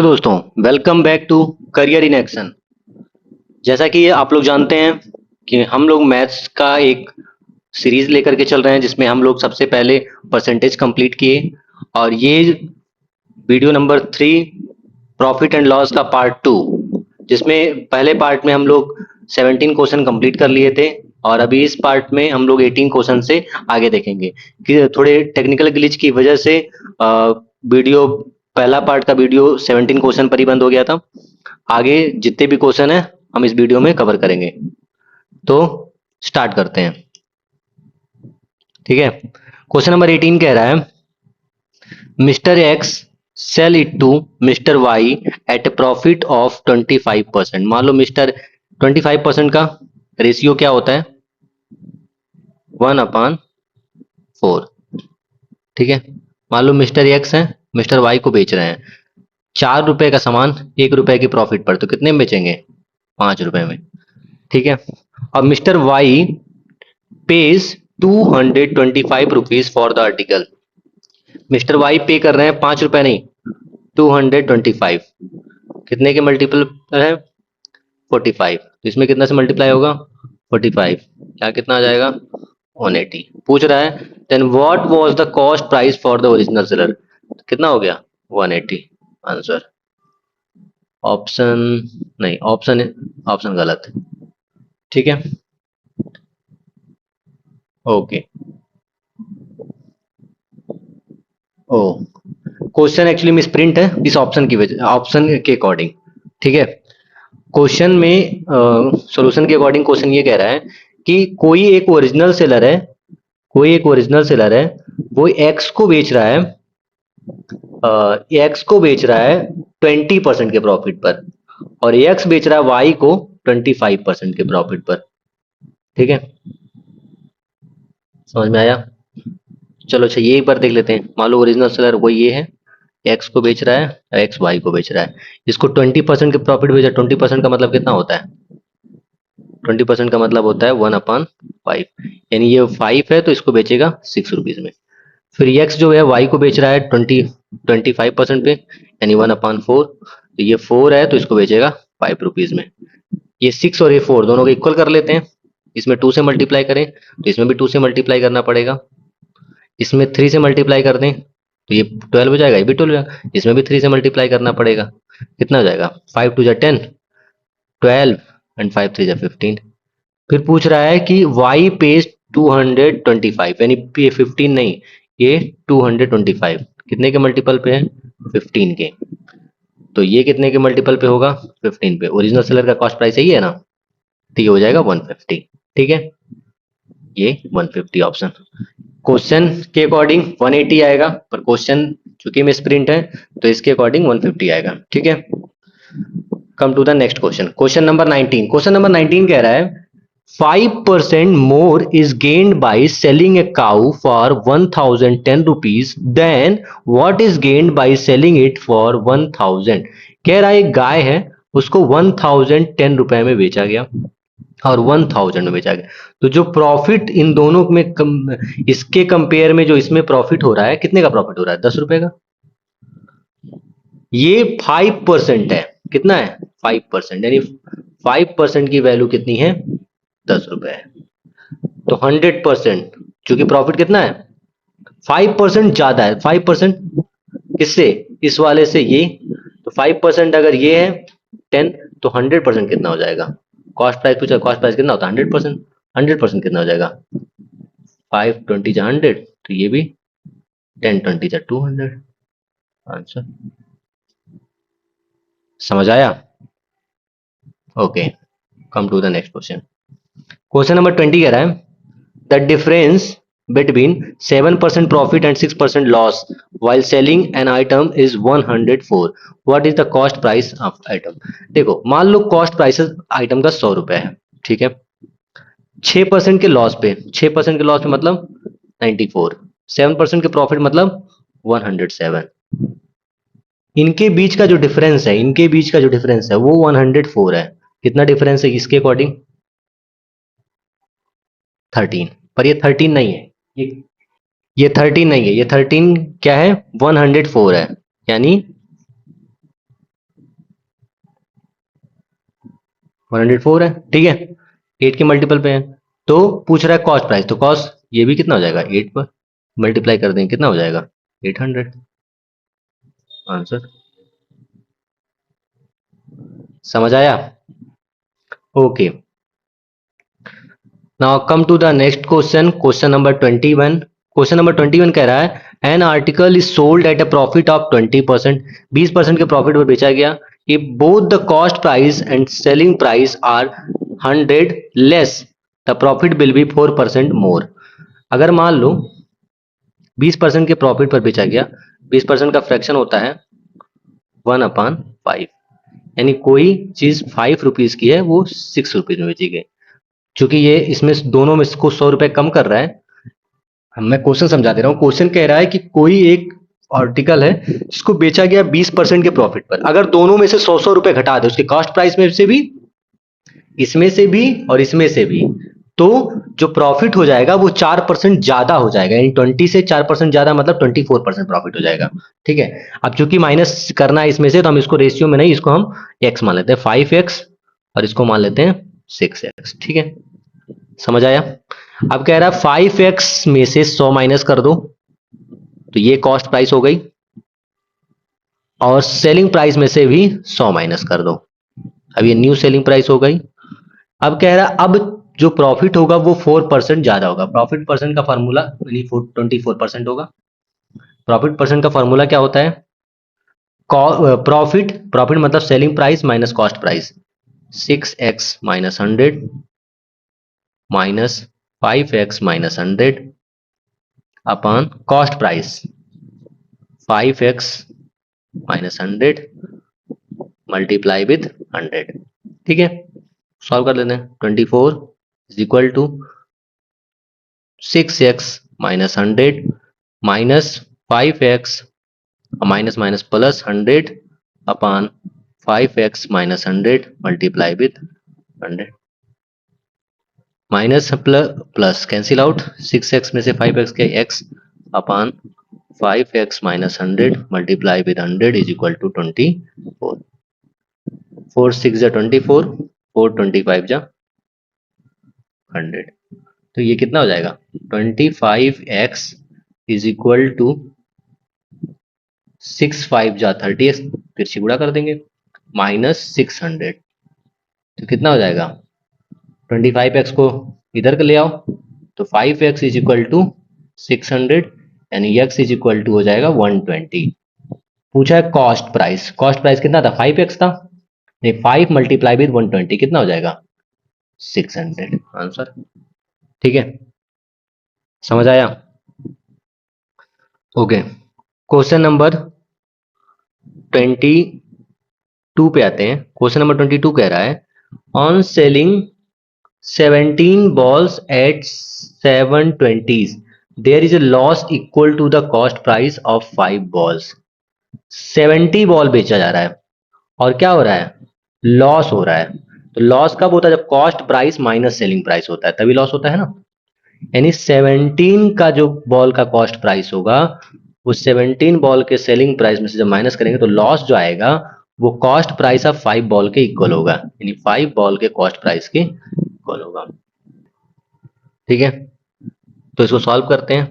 Hello दोस्तों, welcome back to career in action. जैसा कि आप लोग जानते हैं कि हम लोग मैथ्स का एक सीरीज लेकर के चल रहे हैं जिसमें हम लोग सबसे पहले परसेंटेज कंप्लीट किए और ये video number 3 profit and loss का पार्ट 2, जिसमें पहले पार्ट में हम लोग 17 क्वेश्चन कंप्लीट कर लिए थे और अभी इस पार्ट में हम लोग 18 क्वेश्चन से आगे देखेंगे कि थोड़े टेक्निकल ग्लिच की वजह से वीडियो पहला पार्ट का वीडियो 17 क्वेश्चन पर ही बंद हो गया था। आगे जितने भी क्वेश्चन है हम इस वीडियो में कवर करेंगे, तो स्टार्ट करते हैं। ठीक है, क्वेश्चन नंबर 18 कह रहा है mister X sell it to mister Y at profit of 25%। मान लो मिस्टर 25% का रेशियो क्या होता है 1/4। ठीक है, मान लो मिस्टर एक्स है, मिस्टर वाई को बेच रहे हैं 4 रुपए का सामान 1 रुपए की प्रॉफिट पर, तो कितने में बेचेंगे 5 रुपए में। ठीक है, अब mister Y pays 225 for the article. Mister Y pay कर रहे हैं 5 रुपए नहीं 225, कितने के मल्टीपल है 45, तो इसमें कितना से मल्टीप्लाई होगा 45, क्या कितना आ जाएगा 180। पूछ रहा है then what was the cost price for the original seller, कितना हो गया 180। आंसर ऑप्शन नहीं, ऑप्शन ऑप्शन गलत। ठीक है, okay. Oh, question actually misprint है इस ऑप्शन की वजह, ऑप्शन के अकॉर्डिंग। ठीक है, क्वेश्चन में सॉल्यूशन के अकॉर्डिंग क्वेश्चन ये कह रहा है कि कोई एक ओरिजिनल सेलर है, कोई एक ओरिजिनल सेलर है, वो एक्स को बेच रहा है, एक्स को बेच रहा है 20% के प्रॉफिट पर और एक्स बेच रहा है वाई को 25% के प्रॉफिट पर। ठीक है, समझ में आया। चलो अच्छा ये एक बार देख लेते हैं। मान लो ओरिजिनल सेलर वो ये है, एक्स को बेच रहा है, एक्स वाई को बेच रहा है, इसको 20% के प्रॉफिट बेचा। 20% का मतलब कितना होता है 20% का मतलब होता है 1/5, यानी ये 5 है तो इसको बेचेगा 6 रुपीज में। फिर एक्स जो है वाई को बेच रहा है 25% पे, यानी 1/4, तो ये 4 है तो इसको बेचेगा 5 रुपीज में। ये 6 और ये 4 दोनों को इक्वल कर लेते हैं, इसमें 2 से मल्टीप्लाई करें तो इसमें भी 2 से मल्टीप्लाई करना पड़ेगा, इसमें 3 से मल्टीप्लाई कर दें तो ये 12 हो जाएगा, ये भी 12 हो जाएगा, इसमें भी 3 से मल्टीप्लाई करना पड़ेगा। कितना हो जाएगा 5 2 जा 10, 12 एंड 5 3 जा 15। फिर पूछ रहा है कि y पेज 225, यानी ये 15 नहीं, ये 225 कितने के मल्टीपल पे है 15 के, तो ये कितने के मल्टीपल पे होगा 15 पे। ओरिजिनल सेलर का कॉस्ट प्राइस यही है ना, तो ये हो जाएगा 150। ठीक है, ये 150 ऑप्शन। क्वेश्चन के अकॉर्डिंग 180 आएगा, पर क्वेश्चन चूंकि मिस प्रिंट है तो इसके अकॉर्डिंग 150 आएगा। ठीक है, come to the next question. Question number 19, question number 19 कह रहा है 5% more is gained by selling a cow for 1010 rupees than what is gained by selling it for 1000। कह रहा है एक गाय है, उसको 1010 रुपए में बेचा गया और 1000 में बेचा गया, तो जो प्रॉफिट इन दोनों में इसके कंपेयर में जो इसमें प्रॉफिट हो रहा है, कितने का प्रॉफिट हो रहा है 10 रुपए का। ये 5% है, कितना है 5%, यानी 5% की वैल्यू कितनी है 10 रुपए है। तो 100%, चूंकि प्रॉफिट कितना है 5% ज्यादा है, 5% किससे इस वाले से ये, तो 5% अगर ये है 10, तो 100% कितना हो जाएगा, कॉस्ट प्राइस पूछा, कॉस्ट प्राइस कितना होता है 100%, 100% कितना हो जाएगा 5 20 जा 100, तो ये भी 10 20 जा 200। आंसर समझ आया। Okay, come to the next question. Question number 20 कह रहा है the difference between 7% profit and 6% loss while selling an item is 104, what is the cost price of item। देखो मान लो कॉस्ट प्राइस आइटम का 100 रुपए है, ठीक है, 6% के लॉस पे, 6% के लॉस पे मतलब 94, 7% के प्रॉफिट मतलब 107। इनके बीच का जो डिफरेंस है, इनके बीच का जो डिफरेंस है वो 104 है। कितना डिफरेंस है इसके अकॉर्डिंग 13, पर ये 13 नहीं है, ये 13 नहीं है, ये 13 क्या है 104 है, यानी 104 है, ठीक है, 8 के मल्टीपल पे है। तो पूछ रहा है कॉस्ट प्राइस, तो कॉस्ट ये भी कितना हो जाएगा, 8 पर मल्टीप्लाई कर देंगे, कितना हो जाएगा 800। आंसर समझ आया? Okay, now come to the next question, question number 21। Question number 21 कह रहा है an article is sold at a profit of 20%, 20% के प्रॉफिट पर बेचा गया, if both the cost price and selling price are 100 less the profit will be 4% more। अगर मान लो 20% के प्रॉफिट पर बेचा गया, 20% का फ्रैक्शन होता है 1/5, यानी कोई चीज 5 रुपीज की है वो 6 रुपीज में बेची गई। चूंकि ये इसमें दोनों में इसको 100 रुपए कम कर रहा है, मैं क्वेश्चन समझा दे रहा हूँ। क्वेश्चन कह रहा है कि कोई एक आर्टिकल है जिसको बेचा गया 20% के प्रॉफिट पर, अगर दोनों में से 100 रुपए घटा दे, उसके कॉस्ट प्राइस में से भी, इसमें से भी और इसमें से भी, तो जो प्रॉफिट हो जाएगा वो 4% ज्यादा हो जाएगा, यानी 20 से 4% ज्यादा मतलब 24% प्रॉफिट हो जाएगा। ठीक है, अब चूंकि माइनस करना है इसमें से, तो हम इसको रेशियो में नहीं, इसको हम एक्स मान लेते हैं 5x, और इसको मान लेते हैं 6x। ठीक है, समझ आया? अब कह रहा है 5x में से 100 माइनस कर दो, तो ये कॉस्ट प्राइस हो गई, और सेलिंग प्राइस में से भी 100 माइनस कर दो, अब ये न्यू सेलिंग प्राइस हो गई। अब कह रहा है अब जो प्रॉफिट होगा वो 4% ज्यादा होगा। प्रॉफिट परसेंट का फॉर्मूला 24% होगा। प्रॉफिट परसेंट का फॉर्मूला क्या होता है? प्रॉफिट, प्रॉफिट मतलब selling price minus cost price, 6x minus 100 minus 5x minus 100 upon cost price 5x minus 100 multiply with 100। ठीक है, सॉल्व कर लेते हैं। 24 is equal to 6x minus 100 minus 5x, minus minus plus 100 upon 5x minus 100 multiply with 100, minus plus cancel out, 6x में से 5x के x upon 5x minus 100 multiply with 100 is equal to 24। 4 6 जा 24, 4 25 जा 100, तो ये कितना हो जाएगा 25x इज इक्वल टू 6 5 जा 30, फिर से गुणा कर देंगे, माइनस 600, तो कितना हो जाएगा 25x को इधर के ले आओ, तो 5x इज इक्वल टू 600, यानी x इज इक्वल टू हो जाएगा 120। पूछा है कॉस्ट प्राइस, कॉस्ट प्राइस कितना था 5x था, नहीं 5 मल्टीप्लाई विद 120 कितना हो जाएगा 600। आंसर ठीक है, समझ आया? ओके, क्वेश्चन नंबर 22 पे आते हैं। क्वेश्चन नंबर 22 कह रहा है on selling 17 balls at 720s there is a loss equal to the cost price of 5 balls। 70 ball बेचा जा रहा है और क्या हो रहा है, लॉस हो रहा है। तो लॉस कब होता है, जब cost price minus selling price होता है तभी लॉस होता है ना। यानी 17 का जो बॉल का कॉस्ट प्राइस होगा वो 17 बॉल के सेलिंग प्राइस में से जब माइनस करेंगे तो लॉस जो आएगा वो कॉस्ट प्राइस ऑफ 5 बॉल के इक्वल होगा, यानी 5 बॉल के कॉस्ट प्राइस के इक्वल होगा। ठीक है, तो इसको सॉल्व करते हैं,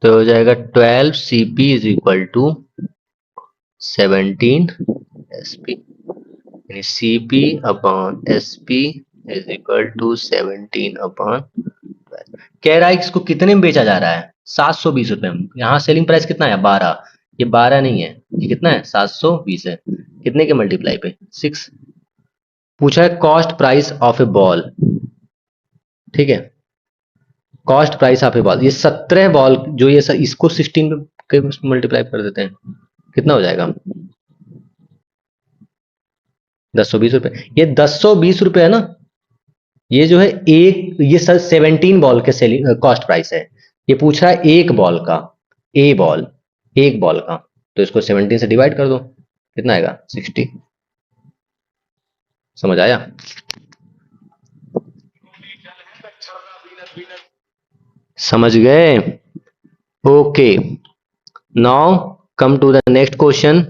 तो हो जाएगा 12 CP is equal to 17 SP, यानी CP upon SP is equal to 17 upon 12। कह रहा है कि इसको कितने में बेचा जा रहा है 720 रुपए में। यहाँ सेलिंग प्राइस कितना है 12, ये 12 नहीं है, ये कितना है 720 है, कितने के मल्टीप्लाई पे 6। पूछा है cost price of A ball, ठीक है, cost price of A ball, ये 17 बॉल जो ये इसको 16 के मल्टीप्लाई कर देते हैं, कितना हो जाएगा 1020 रुपए। ये 1020 रुपए है ना, ये जो है एक, ये सर 17 बॉल के सेलिंग कॉस्ट प्राइस है। ये पूछ रहा है एक बॉल का, ए बॉल, एक बॉल का, तो इसको 17 से डिवाइड कर दो, कितना आएगा 60। समझ आया? समझ गए? Okay, now come to the next question,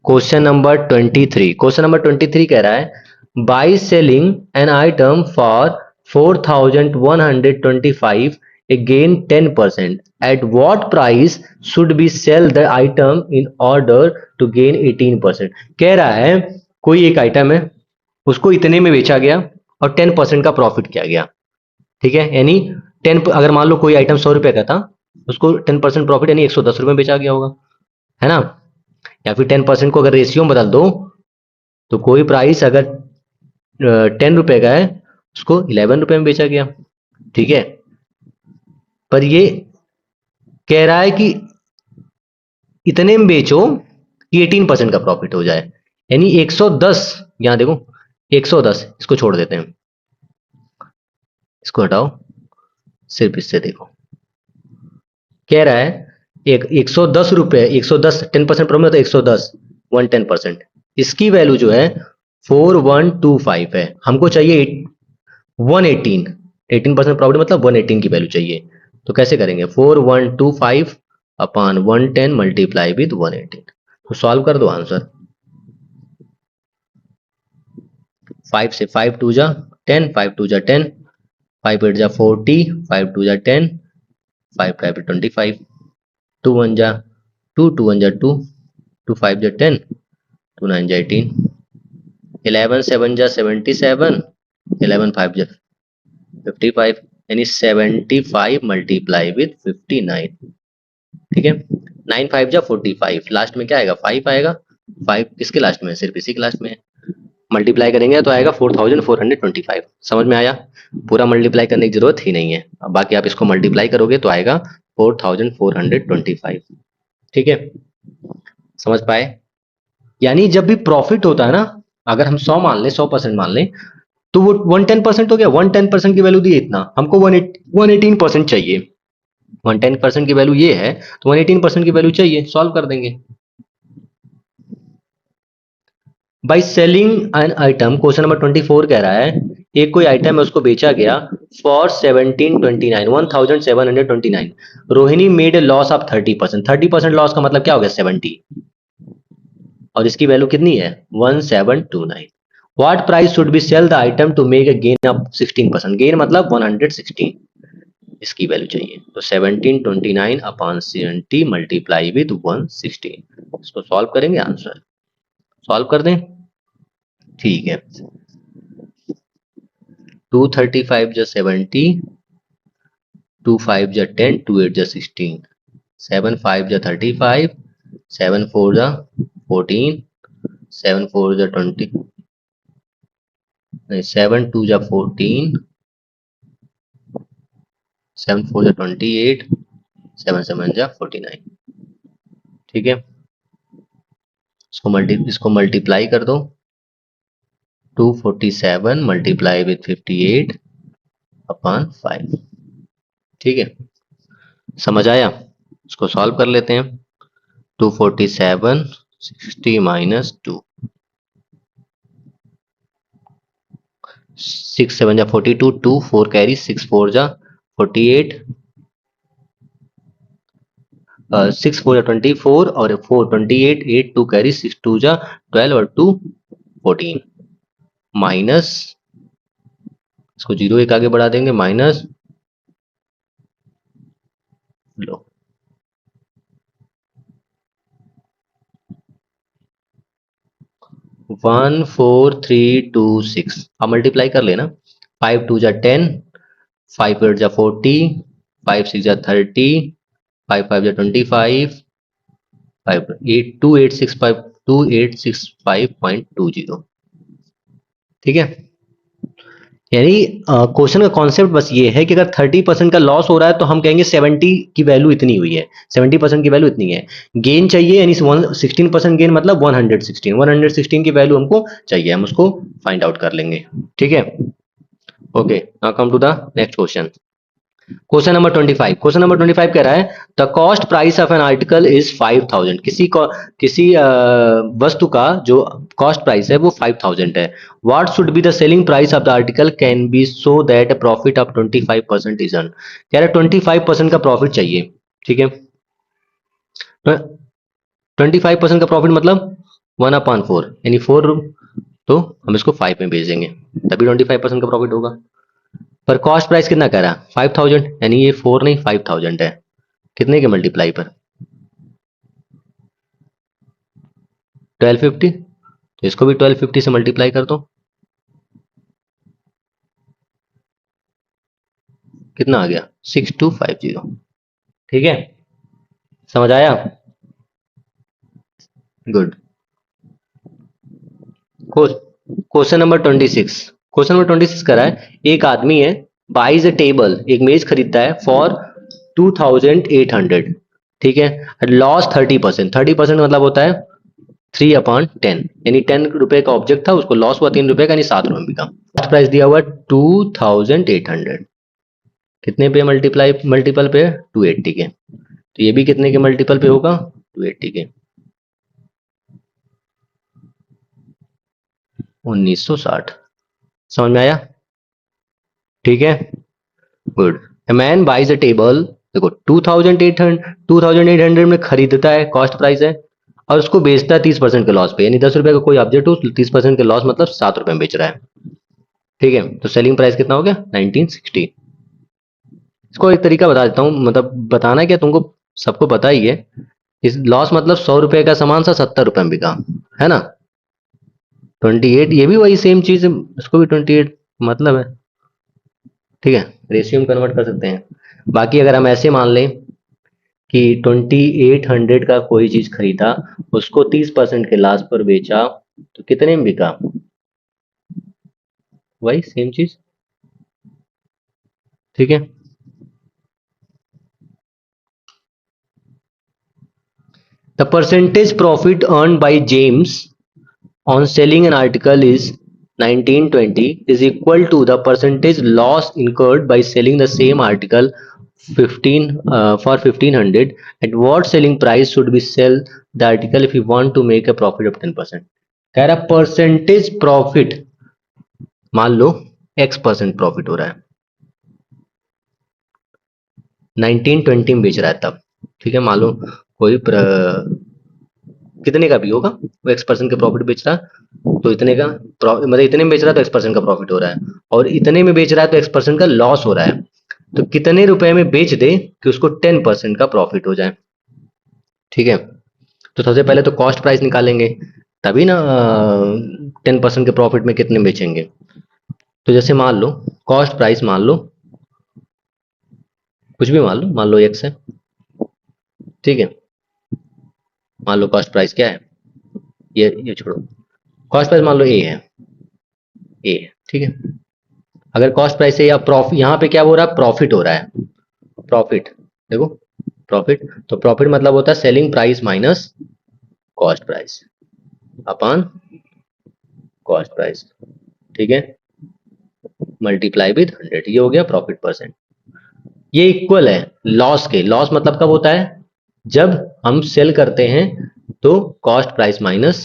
question number 23। Question number 23 कह रहा है by selling an item for 4125 again 10%, at what price should we sell the item in order to gain 18%? कह रहा है कोई एक आइटम है, उसको इतने में बेचा गया और 10% का प्रॉफिट किया गया, ठीक है, यानी 10, अगर मान लो कोई आइटम 100 रुपए का था, उसको 10% प्रॉफिट यानी 110 रुपए में बेचा गया होगा, है ना। या फिर 10% को अगर रेशियो में बदल दो तो कोई प्राइस अगर 10 रुपए का है उसको 11 रुपए में बेचा गया, ठीक है। पर ये कह रहा है कि इतने में बेचो कि 18% का प्रॉफिट हो जाए, यानी 110, यहां देखो 110, इसको छोड़ देते हैं, इसको हटाओ, सिर्फ इससे देखो, कह रहा है एक 110 रुपए, 110 10% प्रॉफिट होता है 110, 110%, इसकी वैल्यू जो है 4125 है, हमको चाहिए 118, 18% प्रॉफिट मतलब 118 की वैल्यू चाहिए। तो कैसे करेंगे, 4125 अपॉन 110 मल्टीप्लाई विद 118, तो सॉल्व कर दो आंसर। 5 से 5 टू जा 10, 5 टू जा 10, 5 8 जा 40, 5 टू जा 10, 5 5 25, 2 1 जा 2, 2 1 जा 2, 2 5 जा 10, 2 9 जा 18, 11 7 जा 77, 11 5 जा 55, यानी 75 मल्टीप्लाई विद 59, ठीक है। 9 5 जा 45, लास्ट में क्या आएगा 5 आएगा, 5 किसके लास्ट में है, सिर्फ इसी के लास्ट में है, मल्टीप्लाई करेंगे तो आएगा 4425। समझ में आया, पूरा मल्टीप्लाई करने की जरूरत ही नहीं है, अब बाकी आप इसको मल्टीप्लाई करोगे तो आएगा 4425, ठीक है, समझ पाए। यानी जब भी प्रॉफिट होता है ना, अगर हम 100 मान लें, 100% मान लें, तो वो 110% हो गया, 110% की वैल्यू दी इतना, हमको 118% चाहिए, 110% की वैल्यू ये है तो 118% की वैल्यू चाहिए, सॉल्व कर देंगे। By selling an item, question number 24 कह रहा है एक कोई आइटम है उसको बेचा गया for 1729, Rohini made a loss of 30%, 30% loss का मतलब क्या हो गया 70, और इसकी वैल्यू कितनी है 1729, what price should be sell the item to make a gain of 16%, gain मतलब 116, इसकी वैल्यू चाहिए, तो 1729 अपॉन 70 मल्टीप्लाई विद 116, इसको सॉल्व करेंगे, आंसर सॉल्व कर दें, ठीक है। 235 जा 70, 2 5 जा 10, 2 8 जा 16, 7 5 जा 35, 7 4 जा 14, 7 4 जा 20, नहीं 7 2 जा 14, 7 4 जा 28, 7 7 जा 49, ठीक है। इसको मल्टीप्लाई कर दो, 247 मल्टीप्लाई विद 58 अपॉन 5, ठीक है, समझ आया, इसको सॉल्व कर लेते हैं। 247 60 माइनस 2, 6 7 जा 42, 2 4 कैरी, 6 4 जा 48, 6 4 जा 24 और 4 28, 8 2 कैरी, 6 2 जा 12 और 2 14, माइनस, इसको 0 एक आगे बढ़ा देंगे, माइनस लो 14326, अब मल्टीप्लाई कर लेना, 5 2 जा 10, 5 8 जा 40, 5 6 जा 30, 5 5 जा 25, 5 8 2865 2865.20, ठीक है। यानी क्वेश्चन का कॉन्सेप्ट बस ये है कि अगर 30% का लॉस हो रहा है तो हम कहेंगे 70 की वैल्यू इतनी हुई है, 70% की वैल्यू इतनी है, गेन चाहिए यानी 16% गेन मतलब 116 की वैल्यू हमको चाहिए, हम उसको फाइंड आउट कर लेंगे, ठीक है। Okay, now come to the next question, question number 25, question number 25 कह रहा है the cost price of an article is 5000, किसी वस्तु का जो कॉस्ट प्राइस है वो 5000 है, what should be the selling price of the article can be so that profit of 25% is earn, कह रहा है 25% का प्रॉफिट चाहिए, ठीक है। 25% का प्रॉफिट मतलब 1/4 यानी 4 तो हम इसको 5 में बेच देंगे, तभी 25% का प्रॉफिट होगा। पर कॉस्ट प्राइस कितना कह रहा है? 5000, यानी ये 4 नहीं 5000 है। कितने के मल्टीप्लाई पर? 1250, तो इसको भी 1250 से मल्टीप्लाई कर दो। कितना आ गया? 6250। ठीक है, समझ आया? Good. Question number 26। Question number 26 करा है, एक आदमी है, बाइज अ टेबल, एक मेज खरीदता है फॉर 2800, ठीक है, लॉस 30%। 30% मतलब होता है 3/10, यानी 10 रुपए का ऑब्जेक्ट था, उसको लॉस हुआ 3 रुपए का, यानी 7 रुपए बिका। कॉस्ट प्राइस दिया हुआ 2800, कितने पे मल्टीपल पे? 280 के। तो ये भी कितने के मल्टीपल पे होगा? 280 के। 1960। समझ में आया? ठीक है, good. A man buys a table, देखो 2800 में खरीदता है, कॉस्ट प्राइस है, और उसको बेचता है 30% के लॉस पे, यानी 10 रुपए का कोई ऑब्जेक्ट हो, 30% के लॉस मतलब 7 रुपए में बेच रहा है। ठीक है, तो सेलिंग प्राइस कितना हो गया? 1960। इसको एक तरीका बता देता हूँ, मतलब बताना क्या तुमको, सबको पता ही है। इस लॉस मतलब 100 रुपए का सामान सा 70 रुपए में बिका, है ना? 28, ये भी वही सेम चीज है, इसको भी 28 मतलब है। ठीक है, रेशियो में कन्वर्ट कर सकते हैं। बाकी अगर हम ऐसे मान लें कि 2800 का कोई चीज खरीदा, उसको 30% के लास्ट पर बेचा, तो कितने में बिका? वही सेम चीज। ठीक है, the percentage profit earn by James on selling an article is 1920 is equal to the percentage loss incurred by selling the same article 15 for 1500. At what selling price should we sell the article if we want to make a profit of 10%? कह रहा percentage profit, मान लो x% profit हो रहा है, 1920 में बेच रहा है तब, ठीक है, मान लो कोई कितने का भी होगा, वो x% के प्रॉफिट बेच रहा है, तो इतने का मतलब इतने में बेच रहा है तो x% का प्रॉफिट हो रहा है, और इतने में बेच रहा है तो x% का लॉस हो रहा है। तो कितने रुपए में बेच दे कि उसको 10% का प्रॉफिट हो जाए? ठीक है, तो सबसे पहले तो कॉस्ट प्राइस निकालेंगे, तभी ना 10% के प्रॉफिट में कितने बेचेंगे। तो जैसे मान लो कॉस्ट प्राइस, मान लो कुछ भी, मान लो x है, ठीक है, मान लो कॉस्ट प्राइस क्या है, ये छोड़ो, कॉस्ट प्राइस मान लो ए है, ठीक है। अगर कॉस्ट प्राइस है या प्रॉफिट, यहाँ पे क्या हो रहा है? प्रॉफिट हो रहा है, प्रॉफिट, देखो प्रॉफिट, तो प्रॉफिट मतलब होता है selling price minus cost price upon cost price, ठीक है, मल्टीप्लाई विद 100, ये हो गया प्रॉफिट परसेंट। ये इक्वल है लॉस के। लॉस मतलब कब होता है? जब हम सेल करते हैं तो cost price minus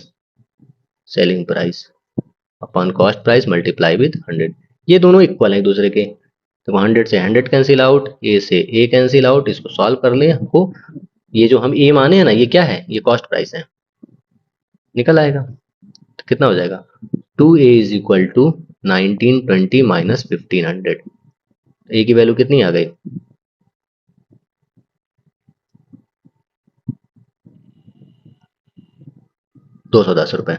selling price upon cost price multiply with 100, ये दोनों इक्वल हैं एक दूसरे के। तो 100 से 100 कैंसिल आउट, ए से ए कैंसिल आउट, इसको सॉल्व कर ले हमको, ये जो हम ए माने हैं ना, ये क्या है? ये कॉस्ट प्राइस है, निकल आएगा। तो कितना हो जाएगा? 2a is equal to 1920 minus 1500। A की वैल्यू कितनी आ गई? 210 रुपए।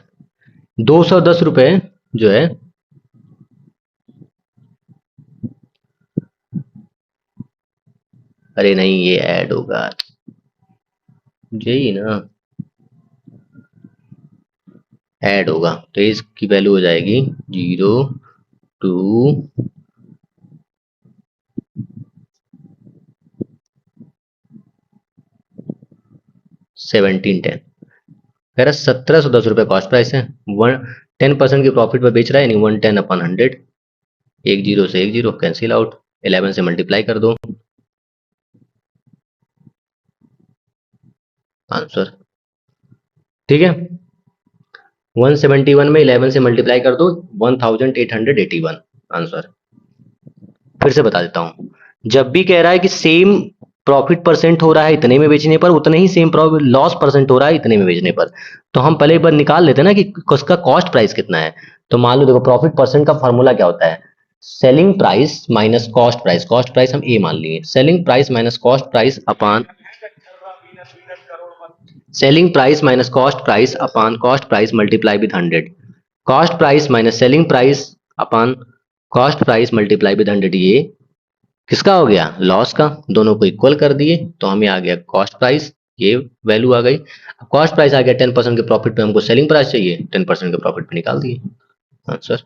210 रुपए जो है, अरे नहीं ये ऐड होगा, यही ना, ऐड होगा, तो इसकी वैल्यू हो जाएगी 02 1710। कह रहा 1710 रुपए कॉस्ट प्राइस है, 10% की प्रॉफिट पर बेच रहा है, यानी 110/100, एक जीरो से एक जीरो कैंसिल आउट, 11 से मल्टीप्लाई कर दो, आंसर। ठीक है, 171 में 11 से मल्टीप्लाई कर दो, 1881 आंसर। फिर से बता देता हूं, जब भी कह रहा है कि सेम प्रॉफिट परसेंट हो रहा है इतने में बेचने पर, उतने ही सेम लॉस परसेंट हो रहा है इतने में बेचने पर। तो हम पहले एक बार निकाल लेते हैं ना कि उसका कॉस्ट प्राइस कितना है। तो मान लो देखो प्रॉफिट परसेंट का फॉर्मूला क्या होता है, selling price minus cost price, cost price हम ए मान लिए, selling price minus cost price upon selling price minus cost price upon cost price multiply with 100, cost price minus selling price upon cost price multiply with 100, ये किसका हो गया, loss का। दोनों को इक्वल कर दिए तो हमें आ गया कॉस्ट प्राइस, ये वैल्यू आ गई। अब कॉस्ट प्राइस आ गया 10% के प्रॉफिट पे, हमको सेलिंग प्राइस चाहिए, 10% के प्रॉफिट पे निकाल दिए आंसर।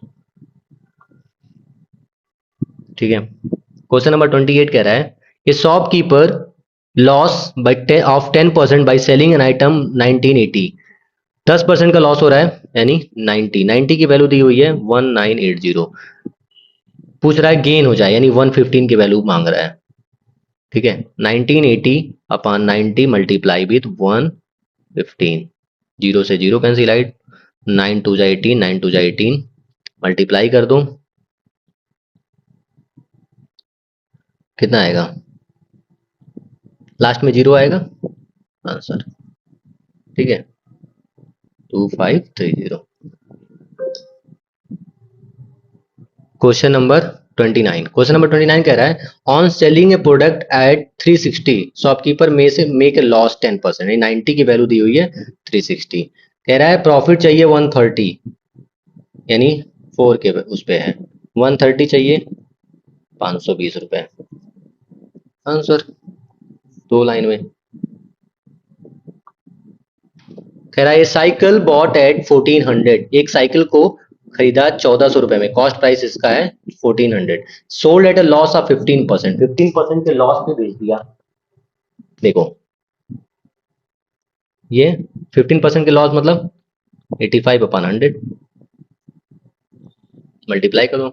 ठीक है, क्वेश्चन नंबर 28 कह रहा है a shopkeeper loss by of 10% by selling an item 1980, 10% का लॉस हो रहा है यानी 90 की वैल्यू दी हुई है 1980, पूछ रहा है गेन हो जाए यानी 115 की वैल्यू मांग रहा है। ठीक है, 1980 अपॉन 90 मल्टीप्लाई विथ 115, जीरो से जीरो कैंसिल आउट, 9 टू जा 18, 9 टू जा 18 मल्टीप्लाई कर दो, कितना आएगा, लास्ट में जीरो आएगा आंसर। ठीक है, 2530। क्वेश्चन नंबर 29, क्वेश्चन नंबर 29 कह रहा है on selling A product at 360 shopkeeper में से मेक ए लॉस 10%, 90 की वैल्यू दी हुई है 360, कह रहा है प्रॉफिट चाहिए 130 यानी 4 के उस पे है, 130 चाहिए 520 रुपए आंसर, दो लाइन में। कह रहा है साइकिल बॉट एट 1400, एक साइकिल को खरीदा 1400 रुपए में, कॉस्ट प्राइस इसका है 1400, sold at a loss of 15%, 15% के लॉस पे बेच दिया। देखो ये 15% के लॉस मतलब 85 अपॉन 100 मल्टीप्लाई करो,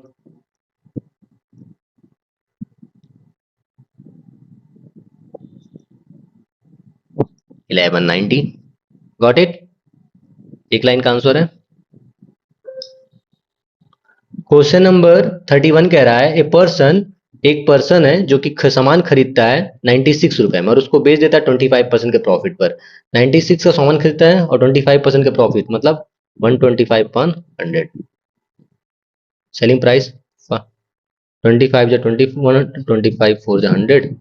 1190, गॉट इट, एक लाइन का आंसर है। क्वेश्चन नंबर 31 कह रहा है ए पर्सन, एक पर्सन है जो कि सामान खरीदता है 96 रुपए में और उसको बेच देता है 25% के प्रॉफिट पर, 96 का सामान खरीदता है और 25% के प्रॉफिट मतलब 125 अपॉन 100, सेलिंग प्राइस 25 जा 21, 25 4 जा 100,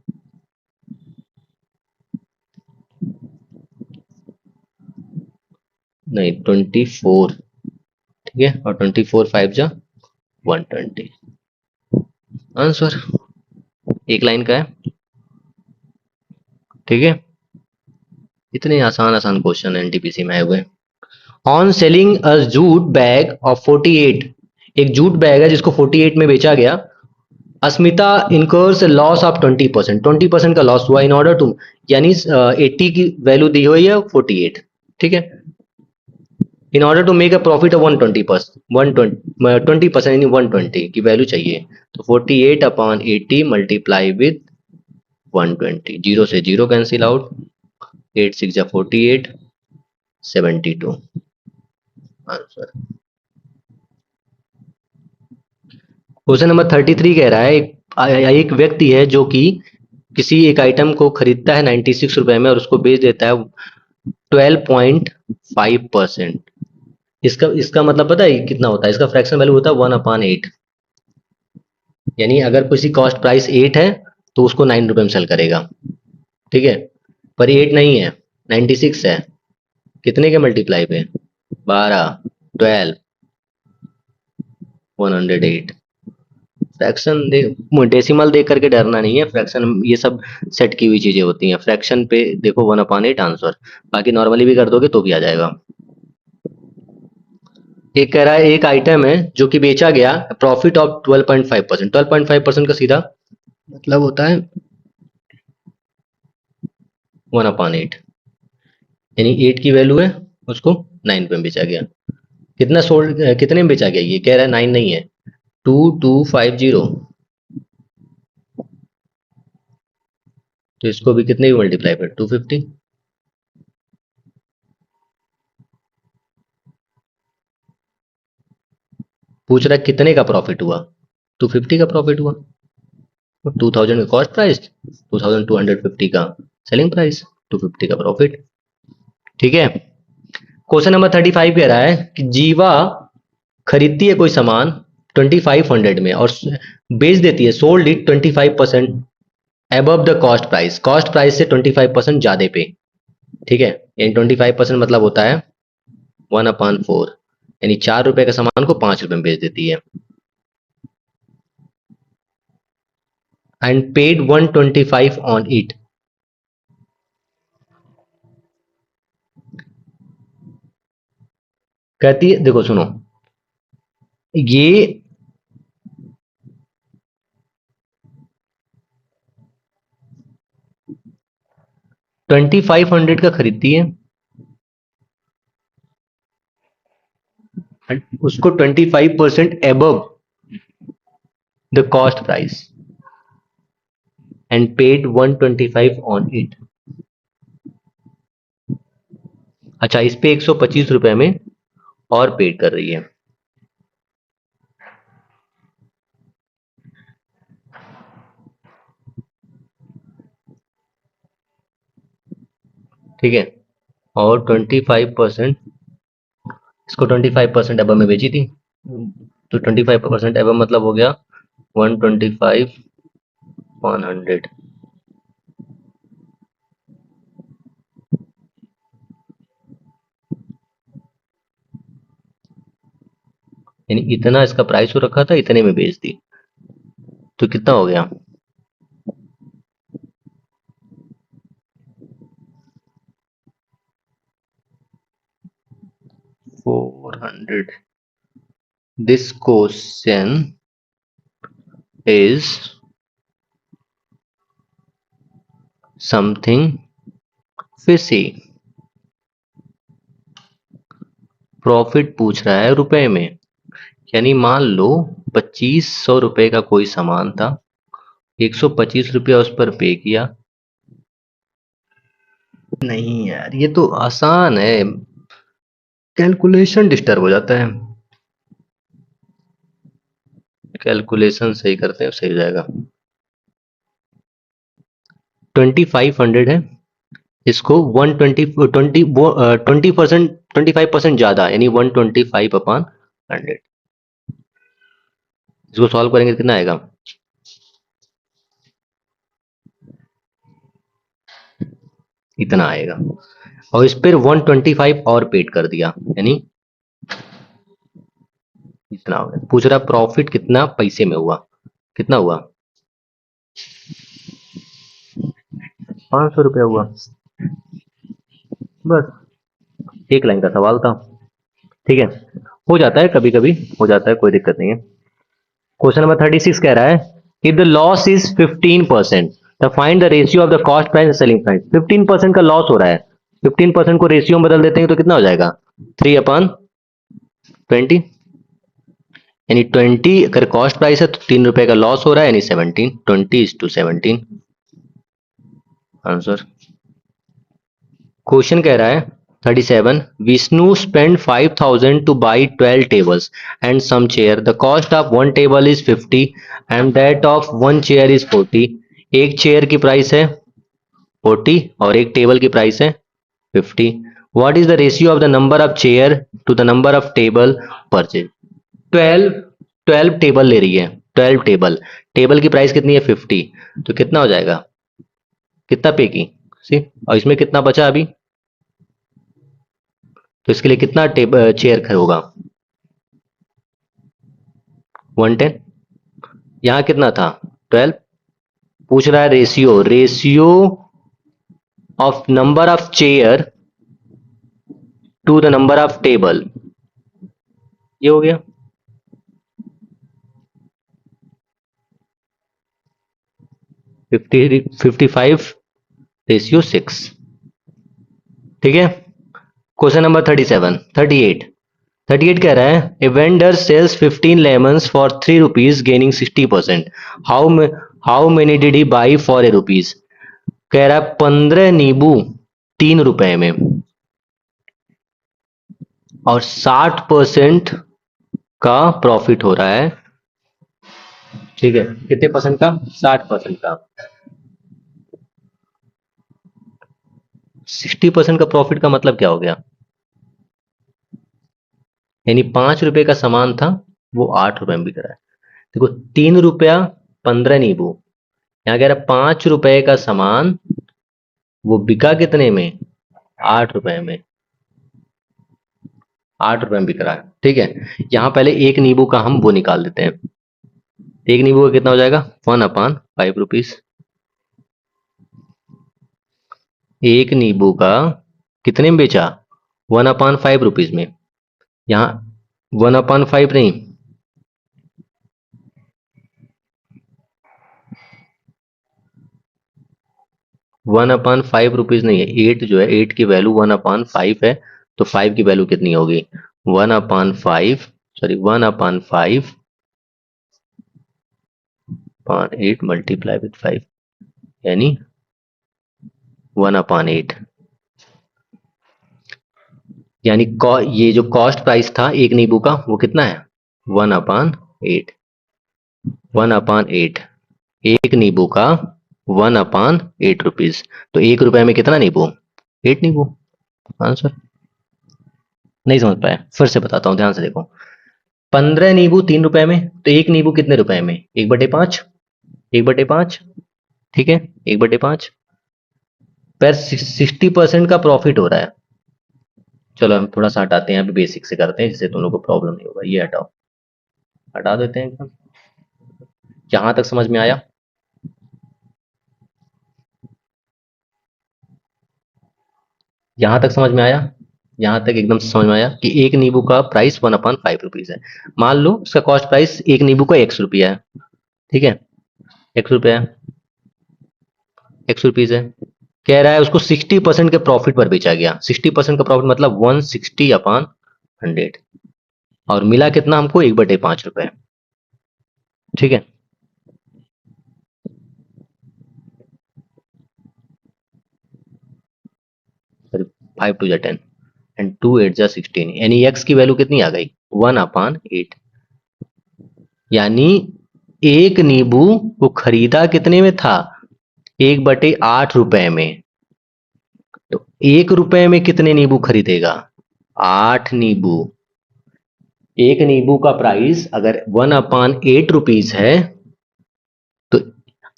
नहीं 24, ठीक है, और 24 5 जा 120 आंसर, एक लाइन का है। ठीक है, इतने आसान आसान क्वेश्चन एनटीपीसी में आए हुए। On selling a jute bag of 48, एक जूट बैग है जिसको 48 में बेचा गया, अस्मिता इनकर्स लॉस ऑफ 20%, 20% का लॉस हुआ इन ऑर्डर टू, यानी 80 की वैल्यू दी हुई है 48, ठीक है, in order to make a profit of 120%, 120% यानी 120 की वैल्यू चाहिए, तो 48 अपॉन 80 मल्टीप्लाई विद 120, जीरो से जीरो कैंसिल आउट, 8 6 जा 48, 72 आंसर। क्वेश्चन नंबर 33 कह रहा है एक व्यक्ति है जो कि किसी एक आइटम को खरीदता है 96 रुपए में और उसको बेच देता है 12.5%, इसका इसका मतलब पता है कितना होता है, इसका फ्रैक्शन वैल्यू होता है 1/8, यानी अगर किसी कॉस्ट प्राइस 8 है तो उसको 9 रुपए में सेल करेगा। ठीक है, पर 8 नहीं है 96 है, कितने के मल्टीप्लाई पे, 12, 12, 108, फ्रैक्शन दे, डेसिमल देख करके डरना नहीं है, फ्रैक्शन ये सब सेट की हुई चीजें होती हैं, फ्रैक्शन पे देखो 1/8 आंसर, बाकी नॉर्मली भी कर दोगे तो भी आ जाएगा। एक कह रहा है एक आइटम है जो कि बेचा गया प्रॉफिट ऑफ 12.5%, 12.5% का सीधा मतलब होता है 1/8, यानी 8 की वैल्यू है, उसको 9 पे बेचा गया, कितना सोल्ड, कितने में बेचा गया, ये कह रहा है 9 नहीं है 2250, तो इसको भी कितने भी मल्टीप्लाई पर 250, पूछ रहा है कितने का प्रॉफिट हुआ, 250 का प्रॉफिट हुआ। 2000 का कॉस्ट प्राइस, 2250 का सेलिंग प्राइस, 250 का प्रॉफिट। ठीक है। क्वेश्चन नंबर 35 कह रहा है कि जीवा खरीदती है कोई सामान 2500 में और बेच देती है, sold it 25% above the cost price से 25% ज्यादा पे। ठीक है, यानी 25% मतलब होता है 1/4, यानी 4 रुपए का सामान को 5 रुपए में बेच देती है। And paid 125 on it. कहती है, देखो सुनो, ये 2500 का खरीदती है, and उसको 25% above the cost price and paid 125 on it। अच्छा, इस पे 125 रुपए में और पेड कर रही है। ठीक है, और 25% इसको 25% एबव में बेची थी, तो 25% एबव मतलब हो गया 125 100। यानी इतना इसका प्राइस हो रखा था, इतने में बेच दी, तो कितना हो गया? 400। This question is something fishy। Profit पूछ रहा है रुपए में, यानी मान लो 2500 रुपए का कोई सामान था, 125 रुपया उस पर पे किया। नहीं यार, ये तो आसान है, कैलकुलेशन डिस्टर्ब हो जाता है। कैलकुलेशन सही करते हैं, सही हो जाएगा। 2500 है, इसको 20% 25% ज्यादा, यानी 125/100। इसको सॉल्व करेंगे तो कितना आएगा? इतना आएगा, और इस पर 125 और पेड कर दिया, यानी इतना हो गया। पूछ रहा प्रॉफिट कितना पैसे में हुआ, कितना हुआ? 500 रुपया हुआ। बस, एक लाइन का सवाल था। ठीक है, हो जाता है, कभी कभी हो जाता है, कोई दिक्कत नहीं है। क्वेश्चन नंबर 36 कह रहा है, if the loss is 15%, the find the ratio of the cost price selling price. 15% का लॉस हो रहा है, 15% को रेशियो में बदल देते हैं तो कितना हो जाएगा? 3/20। यानी 20 अगर कॉस्ट प्राइस है तो 3 रुपए का लॉस हो रहा है, यानी 17। 20:17 आंसर। क्वेश्चन कह रहा है 37, Vishnu spend 5000 to buy 12 tables and some chair, the cost of one table is 50 and that of one chair is 40। एक चेयर की प्राइस है 40 और एक टेबल की प्राइस है 50। What is the ratio of the number of chair to the number of table purchase? 12 12 table ले रही है, 12 टेबल, टेबल की प्राइस कितनी है 50, तो कितना हो जाएगा? कितना पे की सी, और इसमें कितना बचा अभी, तो इसके लिए कितना टेबल चेयर होगा? 110। यहाँ कितना था? 12। पूछ रहा है ratio, ratio of number of chair to the number of table, ये हो गया। 55:6। ठीक है। क्वेश्चन नंबर 38 कह रहा है, a vendor sells 15 lemons for 3 rupees gaining 60%, how many did he buy for a rupees? कह रहा है 15 नींबू 3 रुपए में और 60% का प्रॉफिट हो रहा है, ठीक है, कितने परसेंट का? 60% का। 60% का प्रॉफिट का मतलब क्या हो गया? यानी 5 रुपए का सामान था, वो 8 रुपए में बिक रहा है। देखो, 3 रुपया 15 नींबू, यहाँ कह रहा है 5 रुपए का सामान, वो बिका कितने में? 8 रुपए में। 8 रुपए में बिक रहा है, ठीक है। यहाँ पहले एक नींबू का हम वो निकाल देते हैं। एक नींबू का कितना हो जाएगा? 1/5 रुपीज। एक नींबू का कितने में बेचा? 1/5 रुपीज में। यहाँ 1/5 नहीं, 1/5 रुपीज नहीं है। 8 जो है, 8 की वैल्यू 1/5 है, तो 5 की वैल्यू कितनी होगी? 1/5, सॉरी 1/5 8 मल्टीप्लाई विथ 5, यानी 1/8। यानी ये जो कॉस्ट प्राइस था एक नींबू का, वो कितना है? 1/8। 1/8, एक नींबू का 1/8 रुपीज। तो 1 रुपए में कितना नींबू? 8 नींबू। आंसर। नहीं समझ पाया, फिर से बताता हूँ, ध्यान से देखो। 15 नींबू 3 रुपए में, तो एक नींबू कितने रुपए में? 1/5। 1/5, ठीक है, 1/5 पर 60% का प्रॉफिट हो रहा है। चलो हम थोड़ा सा हटाते हैं, अभी बेसिक से करते हैं, जिससे तुम लोग को प्रॉब्लम नहीं होगा। ये हटाओ, हटा देते हैं एकदम। यहां तक समझ में आया? यहां तक समझ में आया? यहां तक एकदम से समझ में आया कि एक नींबू का प्राइस 1/5 रुपीज है। मान लो उसका कॉस्ट प्राइस एक नींबू का ₹1 है, ठीक है, ₹1 है, ₹1 है। कह रहा है उसको 60% के प्रॉफिट पर बेचा गया। 60% का प्रॉफिट मतलब 160/100, और मिला कितना हमको? 1/5 रुपए, ठीक है। 5 2 10 एंड 2 8 16, यानी एक्स की वैल्यू कितनी आ गई? 1/8। यानी एक नींबू वो खरीदा कितने में था? 1/8 रुपए में। तो 1 रुपए में कितने नींबू खरीदेगा? 8 नींबू। एक नींबू का प्राइस अगर 1/8 रुपीज है, तो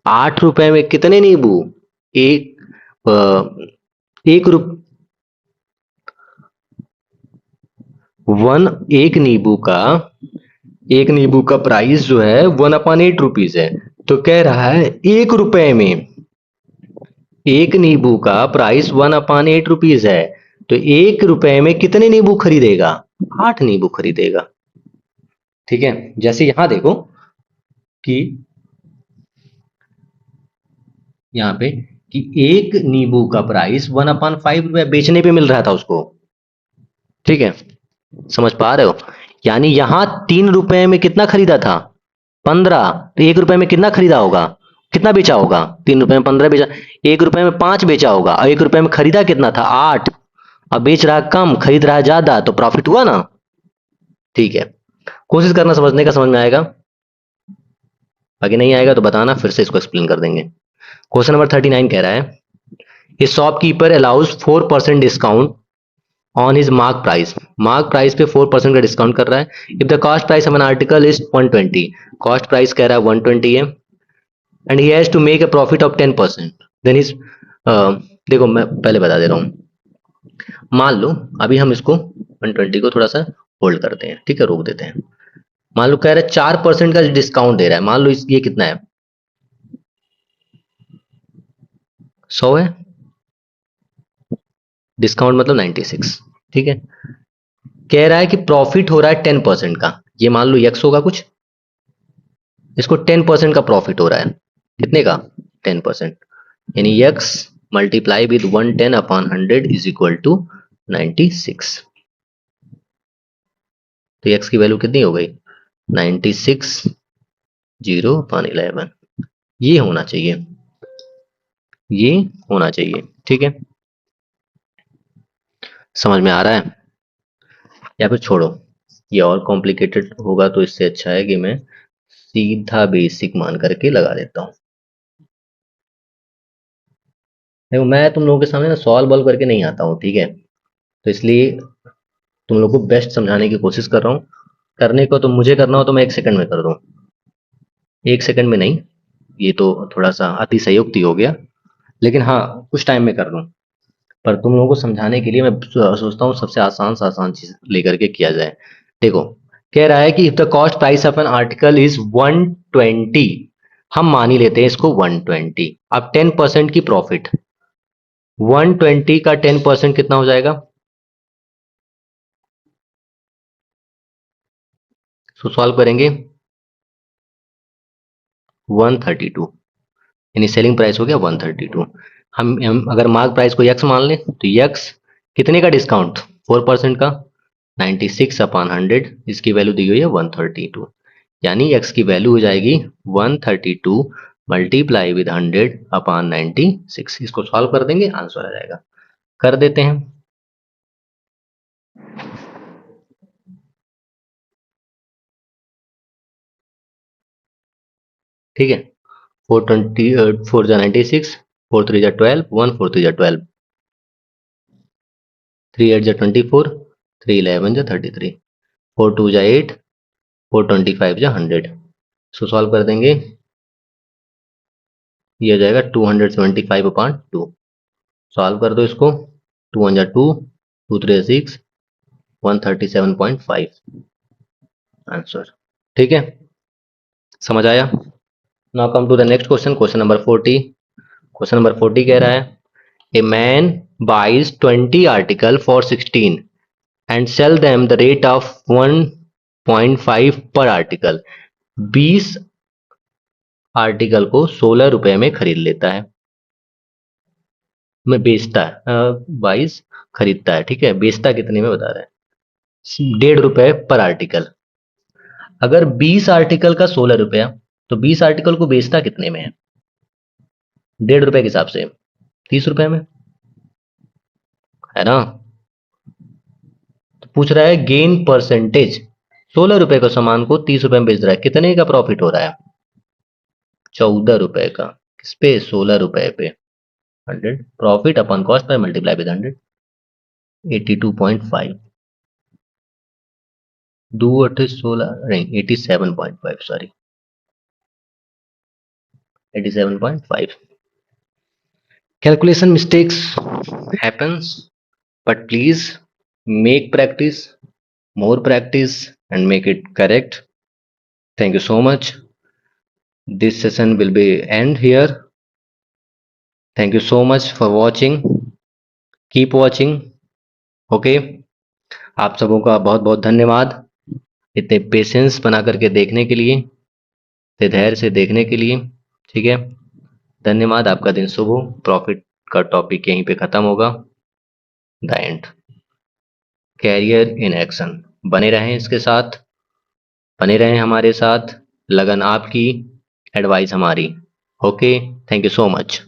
8 रुपए में कितने नींबू? एक अ, एक रुप वन एक नींबू का प्राइस जो है 1/8 रुपीज है। तो कह रहा है 1 रुपए में एक नींबू का प्राइस 1/8 रुपीज है, तो 1 रुपए में कितने नींबू खरीदेगा? 8 नींबू खरीदेगा, ठीक है। जैसे यहां देखो कि यहाँ पे कि एक नींबू का प्राइस 1/5 रुपए बेचने पे मिल रहा था उसको, ठीक है। समझ पा रहे हो? यानी यहां 3 रुपए में कितना खरीदा था? 15। तो 1 रुपए में कितना खरीदा होगा? कितना बेचा होगा? 3 रुपए में 15 बेचा। 1 रुपए में 5 बेचा होगा, और 1 रुपए में खरीदा कितना था? 8। अब बेच रहा कम, खरीद रहा ज्यादा, तो प्रॉफिट हुआ ना? ठीक है, कोशिश करना समझने का, समझ में आएगा। बाकी नहीं आएगा तो बताना, फिर से इसको एक्सप्लेन कर देंगे। क्वेश्चन नंबर 39 कह रहा है, a shopkeeper allows 4% discount on his mark price. Mark price पे 4% का डिस्काउंट कर रहा है। If the cost price of an article is 120, cost price कह रहा है 120 है, and he has to make a profit of 10%, then his देखो मैं पहले बता दे रहा हूँ। मान लो अभी हम इसको 120 को थोड़ा सा होल्ड करते हैं, ठीक है, रोक देते हैं। मान लो कह रहा है 4% का डिस्काउंट दे रहा है। मान लो ये कितना है? 100 है, डिस्काउंट मतलब 96, ठीक है। कह रहा है कि प्रॉफिट हो रहा है 10% का। ये मान लो यक्स होगा कुछ, इसको 10% का प्रॉफिट हो रहा है। कितने का? 10%। यानी x multiply with 110/100 is equal to 96। तो यक्स की वैल्यू कितनी हो गई? 96 0/11। ये होना चाहिए, ये होना चाहिए, ठीक है। समझ में आ रहा है? या फिर छोड़ो, ये और कॉम्प्लिकेटेड होगा, तो इससे अच्छा है कि मैं सीधा बेसिक मान करके लगा देता हूँ। देखो मैं तुम लोगों के सामने ना सॉल्व बॉल्व करके नहीं आता हूँ, ठीक है, तो इसलिए तुम लोग को बेस्ट समझाने की कोशिश कर रहा हूँ। करने को तो मुझे करना हो तो मैं 1 सेकंड में कर दूँ, 1 सेकंड में नहीं, ये तो थोड़ा सा अतिशयोक्ति हो गया, लेकिन हाँ कुछ टाइम में कर दूँ। पर तुम लोगों को समझाने के लिए मैं सोचता हूँ सबसे आसान से आसान चीज लेकर के किया जाए। देखो, कह रहा है कि if the cost price of an article is 120, हम मान ही लेते हैं इसको 120। अब 10% की प्रॉफिट, 120 का 10% कितना हो जाएगा? सो सॉल्व करेंगे, 132, यानी सेलिंग प्राइस हो गया 132। हम अगर मार्क प्राइस को यक्स मान लें तो यक्स कितने का डिस्काउंट, 4% का, 96/100, इसकी वैल्यू दी हुई है 132, यानी x की वैल्यू हो जाएगी 132 मल्टीप्लाई विद 100/96। इसको सॉल्व कर देंगे, आंसर आ जाएगा। कर देते हैं। ठीक है, 420 4 जा 96, 4 3 जा 12, 1 4 3 जा 12, 3 8 जा 24, 3 11 जा 33, 4 2 जा 8, 4 25 जा 100। सो सॉल्व कर देंगे, ये आ जाएगा 275/2। सॉल्व कर दो इसको, 2 1 जा 2, 2 3 जा 6, 137.5 आंसर। ठीक है, समझ आया? Now come to the next question, question number 40। Question number 40 कह रहा है a man buys 20 article for 16 and sell them the rate of 1.5 per article. 20 article को 16 रुपए में खरीद लेता है, में बेचता है, बाइज खरीदता है, ठीक है, बेचता कितने में बता रहा है, 1.5 रुपए पर आर्टिकल। अगर 20 आर्टिकल का 16 रुपया, तो 20 आर्टिकल को बेचता कितने में है? 1.5 रुपए के हिसाब से 30 रुपए में, है ना? तो पूछ रहा है गेन परसेंटेज, 16 रुपए का सामान को 30 रुपए में बेच रहा है, कितने का प्रॉफिट हो रहा है? 14 रुपए का। किस पे? 16 रुपए पे। 100 profit upon cost per multiply with 100, 82.5, 2 8 16 नहीं 87.5, sorry 87.5। Calculation mistakes happens, but please make practice, more practice, and make it correct. Thank you so much. This session will be end here. Thank you so much for watching. Keep watching. Okay. आप सबों का बहुत बहुत धन्यवाद इतने patience बना करके देखने के लिए, इतने धैर्य से देखने के लिए। ठीक है, धन्यवाद। आपका दिन शुभ हो। प्रॉफिट का टॉपिक यहीं पे खत्म होगा। The end. Career in action, बने रहें इसके साथ, बने रहें हमारे साथ, लगन आपकी, एडवाइस हमारी। Okay, thank you so much.